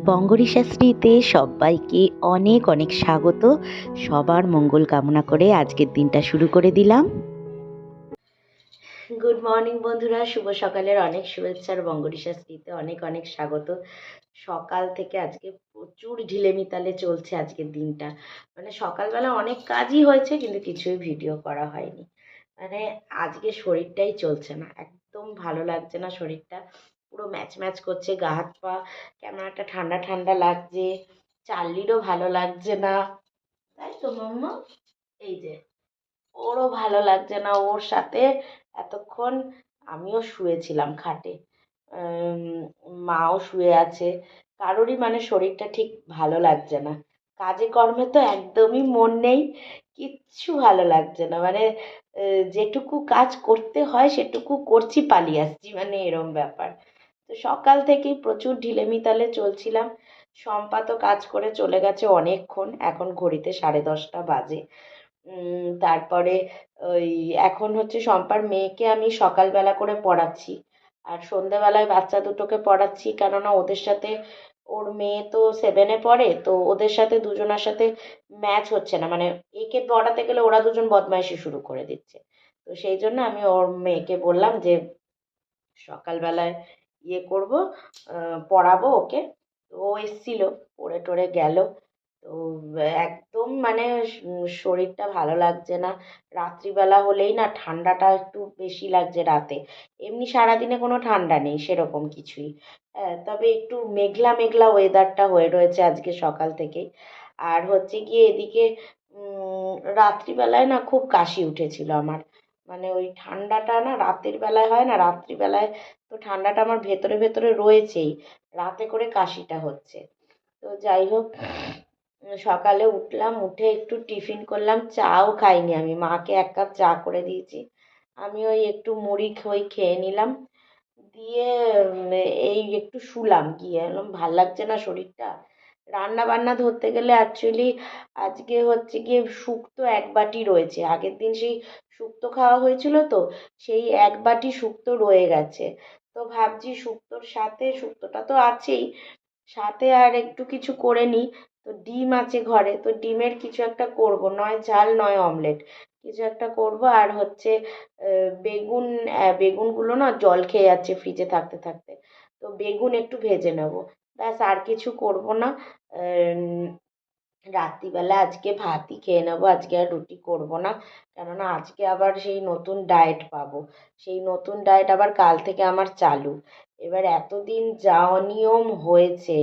বঙ্গরিশাশ্রীতে সবাইকে অনেক অনেক স্বাগত। সবার মঙ্গল কামনা করে আজকের দিনটা শুরু করে দিলাম। গুড মর্নিং বন্ধুরা, শুভ সকালের অনেক শুভেচ্ছার বঙ্গরিশাশ্রীতে অনেক অনেক স্বাগত। সকাল থেকে আজকে প্রচুর ঢিলেমিতালে চলছে আজকের দিনটা। মানে সকালবেলা অনেক কাজই হয়েছে কিন্তু কিছুই ভিডিও করা হয়নি। মানে আজকে শরীরটাই চলছে না, একদম ভালো লাগছে না শরীরটা, পুরো ম্যাচ ম্যাচ করছে, গা হাত পা কেমন একটা ঠান্ডা ঠান্ডা লাগছে, চার্লিরও ভালো লাগছে না, তাই তো মাম্মা? এই যে ওরও ভালো লাগছে না, ওর সাথে এতক্ষণ আমিও শুয়েছিলাম খাটে, মাও শুয়ে আছে, কারোরই মানে শরীরটা ঠিক ভালো লাগছে না, কাজে কর্মে তো একদমই মন নেই, কিচ্ছু ভালো লাগছে না, মানে যেটুকু কাজ করতে হয় সেটুকু করছি, পালিয়ে আসছি, মানে এরম ব্যাপার। তো সকাল থেকেই প্রচুর ঢিলেমিতালে চলছিলাম। শম্পা তো কাজ করে চলে গেছে অনেকক্ষণ, এখন ঘড়িতে 10:30 বাজে। তারপরে ওই এখন হচ্ছে শম্পার মেয়েকে আমি সকালবেলা করে পড়াচ্ছি, আর সন্ধেবেলায় বাচ্চা দুটোকে পড়াচ্ছি, কেননা ওদের সাথে, ওর মেয়ে তো 7-এ পড়ে, তো ওদের সাথে দুজনের সাথে ম্যাচ হচ্ছে না, মানে একে পড়াতে গেলে ওরা দুজন বদমাইশি শুরু করে দিচ্ছে। তো সেই জন্য আমি ওর মেয়েকে বললাম যে সকালবেলায় করব, পড়াবো ওকে। তো ও এসছিল, পড়ে টড়ে গেল। তো একদম মানে শরীরটা ভালো লাগছে না, রাত্রিবেলা হলেই না ঠান্ডাটা একটু বেশি লাগছে রাতে, এমনি সারাদিনে কোনো ঠান্ডা নেই সেরকম কিছুই। হ্যাঁ, তবে একটু মেঘলা মেঘলা ওয়েদারটা হয়ে রয়েছে আজকে সকাল থেকেই। আর হচ্ছে গিয়ে এদিকে রাত্রিবেলায় না খুব কাশি উঠেছিল আমার, মানে ওই ঠান্ডাটা না রাতের বেলায় হয় না, রাত্রিবেলায় তো ঠান্ডাটা আমার ভেতরে ভেতরে রয়েছেই, রাতে করে কাশিটা হচ্ছে। তো যাই হোক, সকালে উঠলাম, উঠে একটু টিফিন করলাম, চাও খাইনি আমি, মাকে 1 কাপ চা করে দিয়েছি, আমি ওই একটু মুড়ি খেয়ে নিলাম, দিয়ে এই একটু শুলাম, গিয়ে এলাম, ভাল লাগছে না শরীরটা। রান্না বান্না ধরতে গেলে অ্যাকচুয়ালি আজকে হচ্ছে গিয়ে শুক্তো 1 বাটি রয়েছে, আগের দিন সেই শুক্তো খাওয়া হয়েছিল, তো সেই 1 বাটি শুক্তো রয়ে গেছে। তো ভাবছি শুক্তোর সাথে, শুক্তোটা তো আছেই, সাথে আর একটু কিছু করে নিই। তো ডিম আছে ঘরে, তো ডিমের কিছু একটা করব, নয় ঝাল নয় অমলেট, কিছু একটা করব। আর হচ্ছে বেগুন, বেগুনগুলো না জল খেয়ে যাচ্ছে ফ্রিজে থাকতে থাকতে, তো বেগুন একটু ভেজে নেব, ব্যাস, আর কিছু করব না। রাত্রিবেলা আজকে ভাতই খেয়ে নেবো, আজকে আর রুটি করব না, কেননা আজকে আবার সেই নতুন ডায়েট পাবো, সেই নতুন ডায়েট আবার কাল থেকে আমার চালু। এবার এতদিন যা অনিয়ম হয়েছে,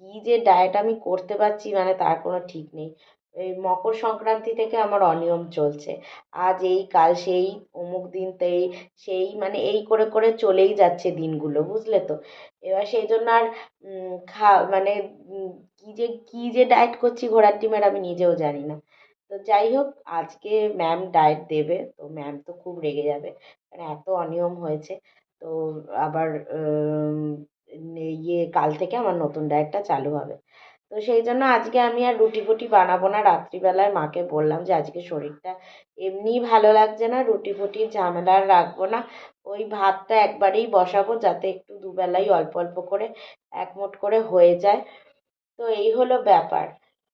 কি যে ডায়েট আমি করতে পারছি মানে তার কোনো ঠিক নেই। এই মকর সংক্রান্তি থেকে আমার অনিয়ম চলছে, আজ এই কাল সেই, অমুক দিন তেই, সেই মানে এই করে করে চলেই যাচ্ছে দিনগুলো, বুঝলে তো। এবার সেই জন্য আর মানে কি যে ডায়েট করছি ঘোড়ার ডিমের, আমি নিজেও জানি না। তো যাই হোক, আজকে ম্যাম ডায়েট দেবে, তো ম্যাম তো খুব রেগে যাবে, মানে এত অনিয়ম হয়েছে। তো আবার কাল থেকে আমার নতুন ডায়েটটা চালু হবে। তো সেই জন্য আজকে আমি আর রুটি ফুটি বানাবো না, রাত্রিবেলায় মাকে বললাম যে আজকে শরীরটা এমনিই ভালো লাগছে না, রুটি ফুটির ঝামেলা আর রাখবো না, ওই ভাতটা একবারেই বসাবো, যাতে একটু দুবেলাই অল্প অল্প করে এক মুঠ করে হয়ে যায়। তো এই হলো ব্যাপার।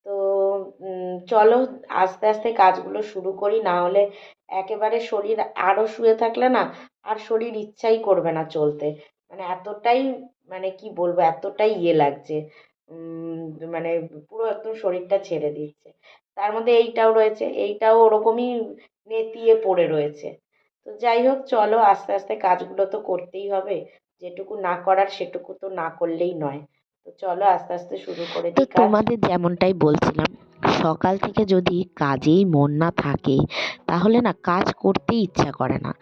তো চলো আস্তে আস্তে কাজগুলো শুরু করি, না হলে একেবারে শরীর, আরও শুয়ে থাকলে না আর শরীর ইচ্ছাই করবে না চলতে, মানে এতটাই, মানে কি বলবো, এতটাই লাগছে, উম, মানে পুরো একদম শরীরটা ছেড়ে দিচ্ছে। তার মধ্যে এইটাও রয়েছে, এইটাও ওরকমই নেতিয়ে পড়ে রয়েছে। তো যাই হোক, চলো আস্তে আস্তে কাজগুলো তো করতেই হবে, যেটুকু না করার সেটুকু তো না করলেই নয়। তো চলো আস্তে আস্তে শুরু করে তো দিই কাজ। তোমাদের যেমনটাই বলছিলাম, সকাল থেকে যদি কাজেই মন না থাকে তাহলে না কাজ করতেই ইচ্ছা করে না,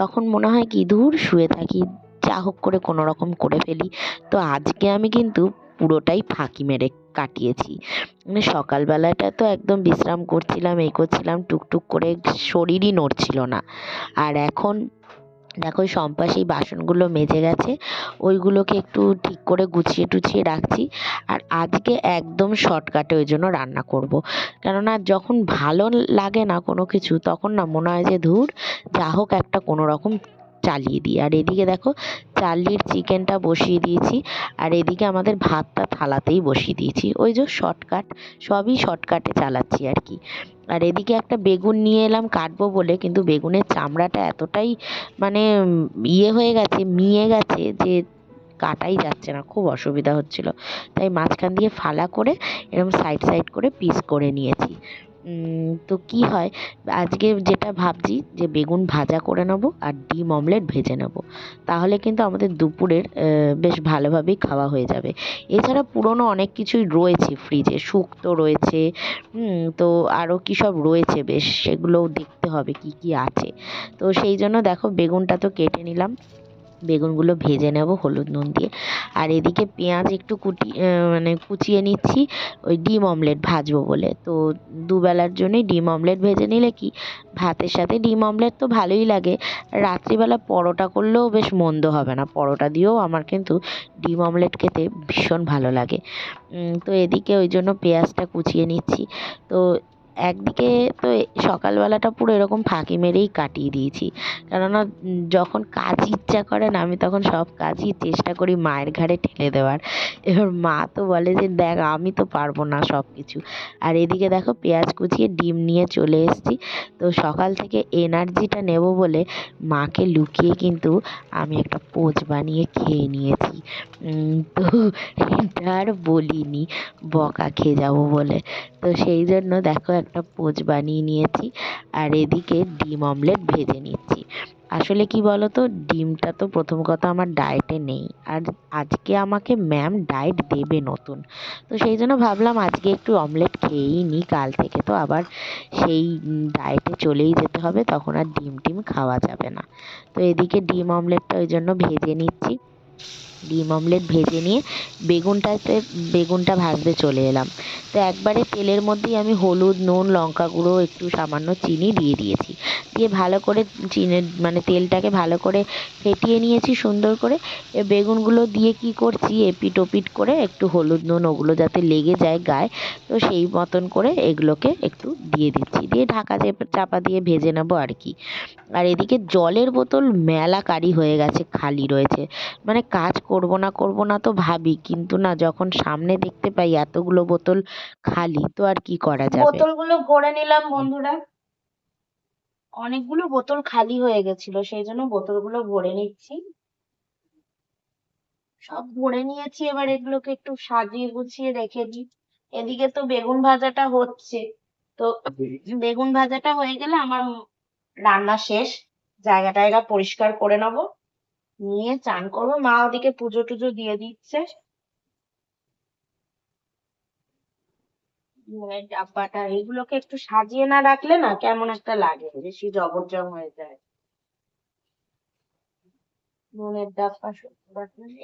তখন মনে হয় কি ধুর শুয়ে থাকি, যা হোক করে কোনো রকম করে ফেলি। তো আজকে আমি কিন্তু পুরোটাই ফাঁকি মেরে কাটিয়েছি, মানে সকালবেলাটা তো একদম বিশ্রাম করছিলাম, এই করছিলাম, টুকটুক করে শরীরই নড়ছিল না। আর এখন দেখো শম্পা সেই বাসনগুলো মেজে গেছে, ওইগুলোকে একটু ঠিক করে গুছিয়ে টুছিয়ে রাখছি। আর আজকে একদম শর্টকাটে ওই জন্য রান্না করব, কেননা যখন ভালো লাগে না কোনো কিছু তখন না মনে হয় যে ধুর যা হোক একটা কোনো রকম চালিয়ে দিই। আর এদিকে দেখো চার্লির চিকেনটা বসিয়ে দিয়েছি, আর এদিকে আমাদের ভাতটা থালাতেই বসিয়ে দিয়েছি। ওই যে শর্টকাট, সবই শর্টকাটে চালাচ্ছি আর কি। আর এদিকে একটা বেগুন নিয়ে এলাম কাটবো বলে, কিন্তু বেগুনের চামড়াটা এতটাই মানে ইয়ে হয়ে গেছে, মিয়ে গেছে যে কাটাই যাচ্ছে না, খুব অসুবিধা হচ্ছিল। তাই মাঝখান দিয়ে ফালা করে এরকম সাইড সাইড করে পিস করে নিয়েছি। তো কি হয়, আজকে যেটা ভাবছি যে বেগুন ভাজা করে নেবো আর ডিম অমলেট ভেজে নেবো, তাহলে কিন্তু আমাদের দুপুরের বেশ ভালোভাবেই খাওয়া হয়ে যাবে। এছাড়া পুরনো অনেক কিছুই রয়েছে ফ্রিজে, শুক্তো রয়েছে, তো আরও কী সব রয়েছে বেশ, সেগুলোও দেখতে হবে কি কি আছে। তো সেই জন্য দেখো বেগুনটা তো কেটে নিলাম, বেগুনগুলো ভেজে নেব হলুদ নুন দিয়ে। আর এদিকে পেঁয়াজ একটু মানে কুচিয়ে নিচ্ছি ওই ডিম অমলেট ভাজবো বলে। তো দুবেলার জন্যই ডিম অমলেট ভেজে নিলে কি, ভাতের সাথে ডিম অমলেট তো ভালোই লাগে, রাত্রিবেলা পরোটা করলেও বেশ মন্দ হবে না, পরোটা দিয়েও আমার কিন্তু ডিম অমলেট খেতে ভীষণ ভালো লাগে। তো এদিকে ওই জন্য পেঁয়াজটা কুচিয়ে নিচ্ছি। তো একদিকে তো সকালবেলাটা পুরো এরকম ফাঁকি মেরেই কাটিয়ে দিয়েছি, কেননা যখন কাজ ইচ্ছা করে না, আমি তখন সব কাজই চেষ্টা করি মায়ের ঘাড়ে ঠেলে দেওয়ার। এবার মা তো বলে যে দেখ আমি তো পারবো না সব কিছু। আর এদিকে দেখো পেঁয়াজ কুচিয়ে ডিম নিয়ে চলে এসেছি। তো সকাল থেকে এনার্জিটা নেব বলে মাকে লুকিয়ে কিন্তু আমি একটা পোচ বানিয়ে খেয়ে নিয়েছি। তো এটা আর বলিনি বকা খেয়ে যাবো বলে। তো সেই জন্য দেখো একটা পোচ বানিয়ে নিয়েছি, আর এদিকে ডিম অমলেট ভেজে নিচ্ছি। আসলে কি বলো তো, ডিমটা তো প্রথম কথা আমার ডায়েটে নেই, আর আজকে আমাকে ম্যাম ডায়েট দেবে নতুন। তো সেই জন্য ভাবলাম আজকে একটু অমলেট খেয়েই নিই, কাল থেকে তো আবার সেই ডায়েটে চলেই যেতে হবে, তখন আর ডিম টিম খাওয়া যাবে না। তো এদিকে ডিম অমলেটটা ওই জন্য ভেজে নিচ্ছি। ডিম অমলেট ভেজে নিয়ে বেগুনটা ভাজতে চলে এলাম। তো একবারে তেলের মধ্যেই আমি হলুদ নুন লঙ্কা গুঁড়ো একটু সামান্য চিনি দিয়ে দিয়েছি, দিয়ে ভালো করে মানে তেলটাকে ভালো করে ফেটিয়ে নিয়েছি সুন্দর করে। বেগুনগুলো দিয়ে কি করছি, এপিট ওপিট করে একটু হলুদ নুন ওগুলো যাতে লেগে যায় গায়ে, তো সেই মতন করে এগুলোকে একটু দিয়ে দিচ্ছি, দিয়ে ঢাকা চাপা দিয়ে ভেজে নেবো আর কি। আর এদিকে জলের বোতল মেলা কারি হয়ে গেছে, খালি রয়েছে, মানে কাজ করব না তো ভাবি, কিন্তু না যখন সামনে দেখতে পাই এতগুলো বোতল খালি, তো আর কি করা যাবে। বোতলগুলো ভরে নিলাম বন্ধুরা, অনেকগুলো বোতল খালি হয়ে গেছিল, সেই জন্য বোতলগুলো ভরে নিচ্ছি। সব ভরে নিয়েছি, এবার এগুলোকে একটু সাজিয়ে গুছিয়ে রেখে দিই। এদিকে তো বেগুন ভাজাটা হচ্ছে, তো বেগুন ভাজাটা হয়ে গেলে আমার রান্না শেষ। জায়গা টায়গা পরিষ্কার করে নেবো, নিয়ে চান করবো। মা ওদিকে পুজো টুজো দিয়ে দিচ্ছে। নুনের ডাব্বাটা এগুলোকে একটু সাজিয়ে না রাখলে না কেমন একটা লাগে, বেশি জবরজং হয়ে যায়। নুনের ডাব্বা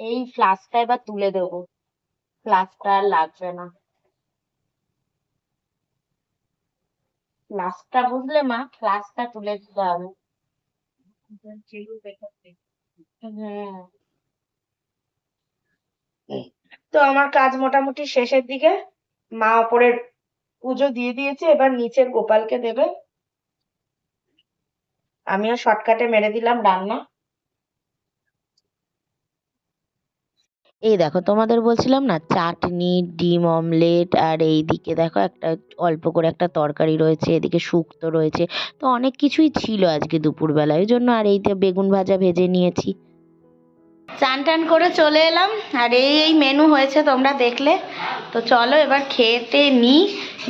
এই ফ্লাস্কটা এবার তুলে দেবো, ফ্লাস্কটা আর লাগবে না। ফ্লাস্কটা বুঝলে মা, ফ্লাস্কটা তুলে দিতে হবে। হ্যাঁ, তো আমার কাজ মোটামুটি শেষের দিকে। মা ওপরের পুজো দিয়ে দিয়েছে, এবার নিচের গোপালকে দেবে। আমিও শর্টকাটে মেরে দিলাম রান্না। এই দেখো তোমাদের বলছিলাম না চাটনি ডিম অমলেট, আর এইদিকে দেখো একটা অল্প করে একটা তরকারি রয়েছে, এদিকে শুক্তো রয়েছে, তো অনেক কিছুই ছিল আজকে দুপুরবেলা, ওই জন্য আর এইতে বেগুন ভাজা ভেজে নিয়েছি। চান টান করে চলে এলাম, আর এই মেনু হয়েছে তোমরা দেখলে। তো চলো এবার খেতে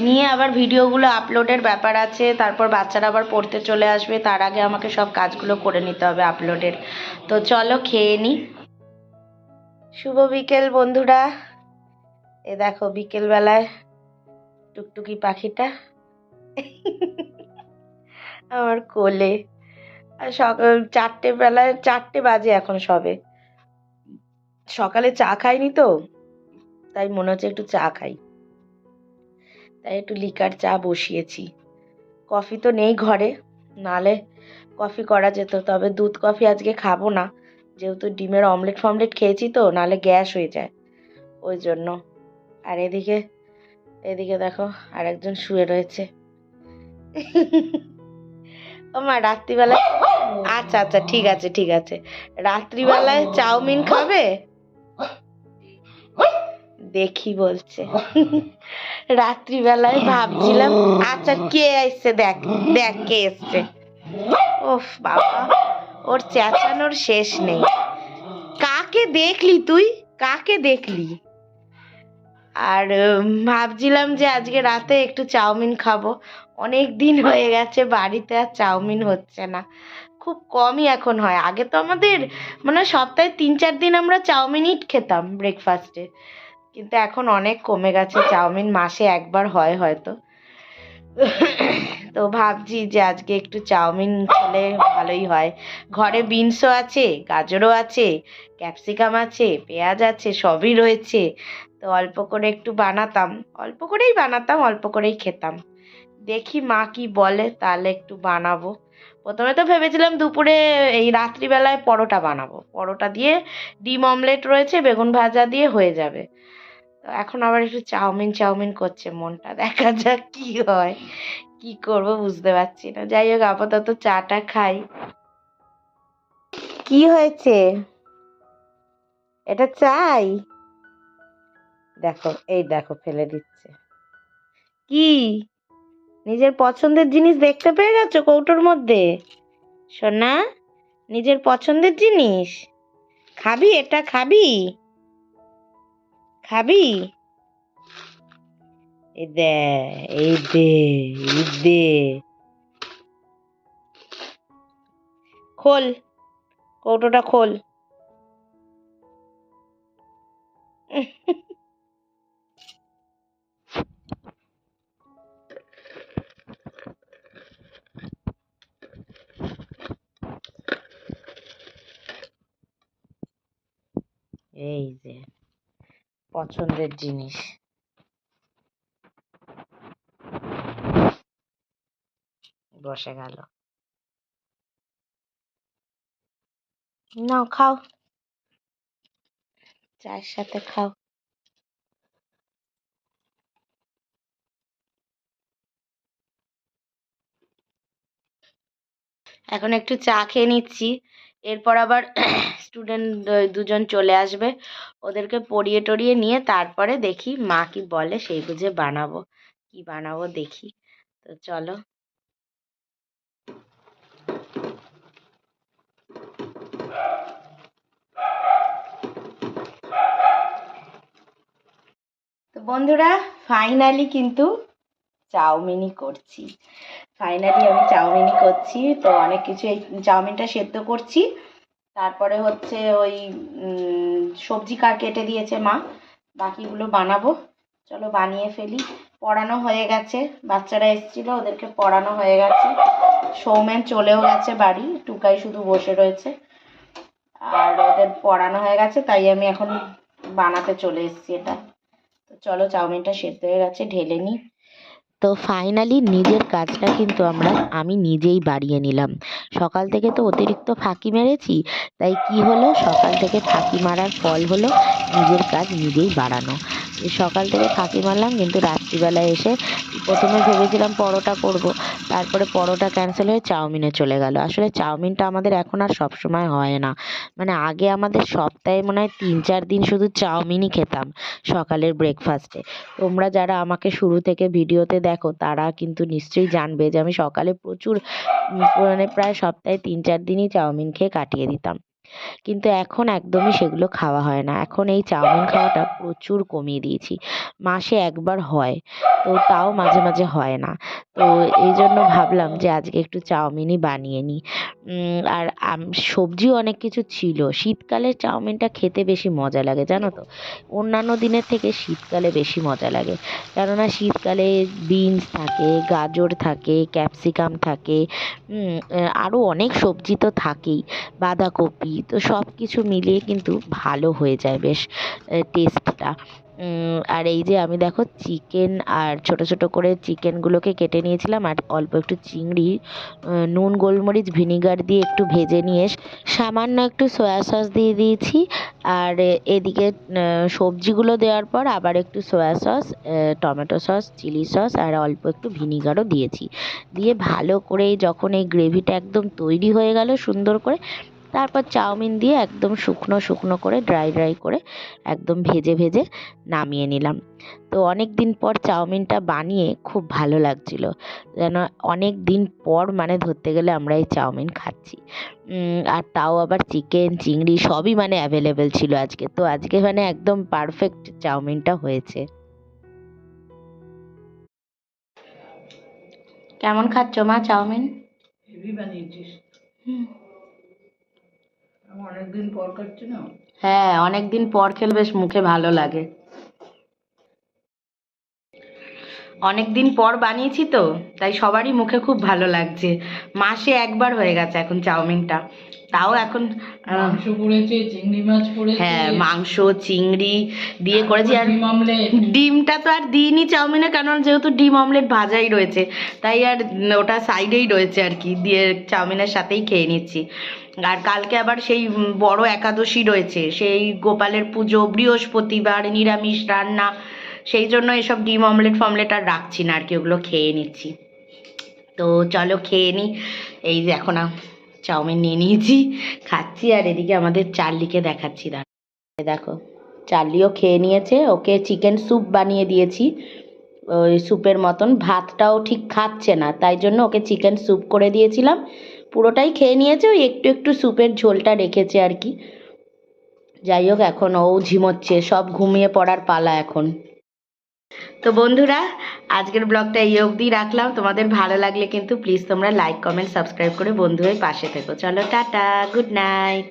নিয়ে আবার ভিডিওগুলো আপলোডের ব্যাপার আছে, তারপর বাচ্চারা আবার পড়তে চলে আসবে, তার আগে আমাকে সব কাজগুলো করে নিতে হবে আপলোডের। তো চলো খেয়ে নিই। শুভ বিকেল বন্ধুরা, এ দেখো বিকেল বেলায় টুকটুকি পাখিটা আমার কোলে। আর সকাল 4টে বাজে এখন সবে, সকালে চা খাইনি তো, তাই মনে হচ্ছে একটু চা খাই, তাই একটু লিকার চা বসিয়েছি। কফি তো নেই ঘরে, নালে কফি করা যেত, তবে দুধ কফি আজকে খাবো না, যেহেতু ডিমের অমলেট ফমলেট খেয়েছি তো, নালে গ্যাস হয়ে যায় ওই জন্য। আর এদিকে দেখো আর একজন শুয়ে রয়েছে। ও মা, রাত্রিবেলা আচ্ছা আচ্ছা, ঠিক আছে ঠিক আছে। রাত্রিবেলায় চাউমিন খাবে? দেখি বলছে। রাত্রিবেলায় ভাবছিলাম, আচ্ছা কে এসছে দেখ, দেখ কে এসছে। ওফ বাবা, ওর চেঁচানোর শেষ নেই। কাকে দেখলি তুই, কাকে দেখলি? আর ভাবছিলাম যে আজকে রাতে একটু চাউমিন খাবো। অনেক দিন হয়ে গেছে বাড়িতে আর চাউমিন হচ্ছে না, খুব কমই এখন হয়। আগে তো আমাদের মানে সপ্তাহে 3-4 দিন আমরা চাউমিনই খেতাম ব্রেকফাস্টে, কিন্তু এখন অনেক কমে গেছে, চাউমিন মাসে একবার হয় হয়তো। তো ভাবছি যে আজকে একটু চাউমিন খেলে ভালোই হয়। ঘরে বিনসও আছে, গাজরও আছে, ক্যাপসিকাম আছে, পেঁয়াজ আছে, সবই রয়েছে। তো অল্প করে একটু বানাতাম, অল্প করেই বানাতাম, অল্প করেই খেতাম। দেখি মা কি বলে, তাহলে একটু বানাবো। প্রথমে তো ভেবেছিলাম দুপুরে এই রাত্রিবেলায় পরোটা বানাবো, পরোটা দিয়ে ডিম অমলেট রয়েছে, বেগুন ভাজা দিয়ে হয়ে যাবে। তো এখন আবার একটু চাউমিন চাউমিন করছে মনটা, দেখা যাক কি হয়। কি করব বুঝতে পারছি না। যাই হোক, আপাতত চাটা খাই। কি হয়েছে? এটা চাই? দেখো, এই দেখো ফেলে দিচ্ছে। কি নিজের পছন্দের জিনিস দেখতে পেয়ে গেছো কৌটোর মধ্যে? সোনা, নিজের পছন্দের জিনিস খাবি? এটা খাবি? খাবি? এই দে, এই দে, এই দে। খোল, কৌটোটা খোল। এই যে পছন্দের জিনিস, বসে গেল। নাও খাও, চায়ের সাথে খাও। এখন একটু চা খেয়ে নিচ্ছি, এরপর আবার স্টুডেন্ট দুজন চলে আসবে, ওদেরকে পড়িয়ে টরিয়ে নিয়ে তারপরে দেখি মা কি বলে, সেই বুঝে বানাবো। কি বানাবো দেখি। তো চলো। তো বন্ধুরা, ফাইনালি কিন্তু চাউমিনই করছি। ফাইনালি আমি চাউমিনই করছি। তো অনেক কিছু, এই চাউমিনটা সেদ্ধ করছি, তারপরে হচ্ছে ওই সবজি কেটে দিয়েছে মা, বাকিগুলো বানাবো। চলো বানিয়ে ফেলি। পড়ানো হয়ে গেছে, বাচ্চারা এসেছিল, ওদেরকে পড়ানো হয়ে গেছে। সৌমেন চলেও গেছে বাড়ি, টুকাই শুধু বসে রয়েছে। আর ওদের পড়ানো হয়ে গেছে, তাই আমি এখন বানাতে চলে এসেছি এটা। তো চলো, চাউমিনটা সেদ্ধ হয়ে গেছে, ঢেলে নিই। তো ফাইনালি নিজের কাজটা কিন্তু আমি নিজেই বাড়িয়ে নিলাম। সকাল থেকে তো অতিরিক্ত ফাঁকি মেরেছি, তাই কি হলো, সকাল থেকে ফাঁকি মারার ফল হলো নিজের কাজ নিজেই বাড়ানো। সকাল থেকে ফাঁকি মারলাম, কিন্তু রাত্রিবেলায় এসে প্রথমে ভেবেছিলাম পরোটা করব, তারপরে পরোটা ক্যান্সেল হয়ে চাউমিনে চলে গেল। আসলে চাউমিনটা আমাদের এখন আর সবসময় হয় না, মানে আগে আমাদের সপ্তাহে মনে হয় 3-4 দিন শুধু চাউমিনই খেতাম সকালের ব্রেকফাস্টে। তোমরা যারা আমাকে শুরু থেকে ভিডিওতে দেখো তারা কিন্তু নিশ্চয়ই জানবে যে আমি সকালে প্রচুর মানে প্রায় সপ্তাহে 3-4 দিনই চাউমিন খেয়ে কাটিয়ে দিতাম। কিন্তু এখন একদমই সেগুলো খাওয়া হয় না। এখন এই চাউমিন খাওয়াটা প্রচুর কমিয়ে দিয়েছি। মাসে একবার হয়, তো তাও মাঝে মাঝে হয় না। তো এই জন্য ভাবলাম যে আজকে একটু চাউমিনই বানিয়ে নিই। আর সবজিও অনেক কিছু ছিল। শীতকালে চাউমিনটা খেতে বেশি মজা লাগে জানো তো, অন্যান্য দিনের থেকে শীতকালে বেশি মজা লাগে। কেননা শীতকালে বিনস থাকে, গাজর থাকে, ক্যাপসিকাম থাকে, আরও অনেক সবজি তো থাকেই, বাঁধাকপি, তো সব কিছু মিলিয়ে কিন্তু ভালো হয়ে যায় বেশ টেস্টটা। আর এই যে আমি দেখো চিকেন আর ছোট ছোট করে চিকেনগুলোকে কেটে নিয়েছিলাম, আর অল্প একটু চিংড়ি নুন গোলমরিচ ভিনিগার দিয়ে একটু ভেজে নিয়ে সামান্য একটু সয়া সস দিয়ে দিয়েছি। আর এদিকে সবজিগুলো দেওয়ার পর আবার একটু soya sauce, tomato sauce, chilli sauce আর অল্প একটু ভিনিগারও দিয়েছি। দিয়ে ভালো করে যখন এই গ্রেভিটা একদম তৈরি হয়ে গেল সুন্দর করে, তারপর চাউমিন দিয়ে একদম শুকনো শুকনো করে ড্রাই করে একদম ভেজে ভেজে নামিয়ে নিলাম। তো অনেক দিন পর চাউমিনটা বানিয়ে খুব ভালো লাগছিল, যেন অনেক দিন পর মানে ধরতে গেলে আমরা এই চাউমিন খাচ্ছি। আর তাও আবার চিকেন চিংড়ি সবই মানে অ্যাভেলেবেল ছিল আজকে, তো আজকে মানে একদম পারফেক্ট চাউমিনটা হয়েছে। কেমন খাচ্ছ মা চাউমিন? হেভি বানিয়েছিস। অনেকদিন পর খাচ্ছি না। হ্যাঁ, অনেকদিন পর খেলে বেশ মুখে ভালো লাগে। অনেকদিন পর বানিয়েছি তো, তাই সবারই মুখে খুব ভালো লাগছে। মাসে একবার হয়ে গেছে এখন চাউমিনটা, তাও এখন মাংস পড়েছে, চিংড়ি মাছ পড়েছে। হ্যাঁ, মাংস চিংড়ি দিয়ে করেছি। আর ডিম অমলেট। ডিমটা তো আর দিইনি চাউমিনে, কারণ যেহেতু ডিম অমলেট ভাজাই রয়েছে, তাই আর ওটা সাইডেই রয়েছে আর কি, দিয়ে চাউমিনের সাথেই খেয়ে নিচ্ছি। আর কালকে আবার সেই বড় একাদশী রয়েছে, সেই গোপালের পুজো, বৃহস্পতিবার নিরামিষ রান্না, সেই জন্য এসব ডিম অমলেট ফমলেট আর রাখছি না আর কি, ওগুলো খেয়ে নিচ্ছি। তো চলো খেয়ে নিই। এই যে এখন চাউমিন নিয়ে নিয়েছি, খাচ্ছি। আর এদিকে আমাদের চার্লিকে দেখাচ্ছি, দেখো চার্লিও খেয়ে নিয়েছে। ওকে চিকেন স্যুপ বানিয়ে দিয়েছি, ওই স্যুপের মতন। ভাতটাও ঠিক খাচ্ছে না, তাই জন্য ওকে চিকেন স্যুপ করে দিয়েছিলাম। পুরোটাই খেয়ে নিয়েছে, ওই একটু একটু স্যুপের ঝোলটা রেখেছে আর কি। যাই হোক, এখন ও ঝিমোচ্ছে, সব ঘুমিয়ে পড়ার পালা এখন। তো বন্ধুরা, আজকের ব্লগটা এই অবধি রাখলাম। তোমাদের ভালো লাগলে কিন্তু প্লিজ তোমরা লাইক কমেন্ট সাবস্ক্রাইব করে বন্ধু হয়ে পাশে থেকো। চলো টাটা, গুড নাইট।